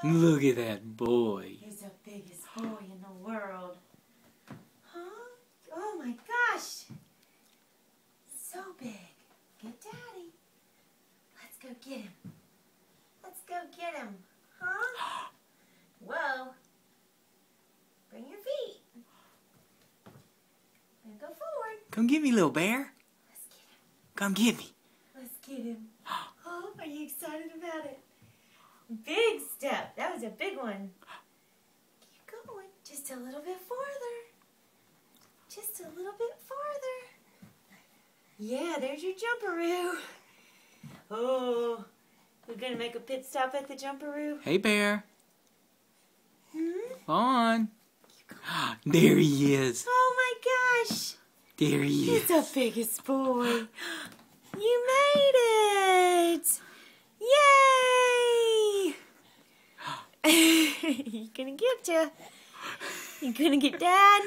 Look at that boy. He's the biggest boy in the world. Huh? Oh my gosh. So big. Get Daddy. Let's go get him. Let's go get him. Huh? Whoa. Bring your feet. And go forward. Come get me, little bear. Let's get him. Come get me. Let's get him. Oh, are you excited about it? Big step. That was a big one. Keep going. Just a little bit farther. Just a little bit farther. Yeah, there's your jumperoo. Oh, we're going to make a pit stop at the jumperoo. Hey, bear. Hmm? On. There he is. Oh my gosh. There he is. He's the biggest boy. You made it. Yay. He's going to get you. You going to get Dad?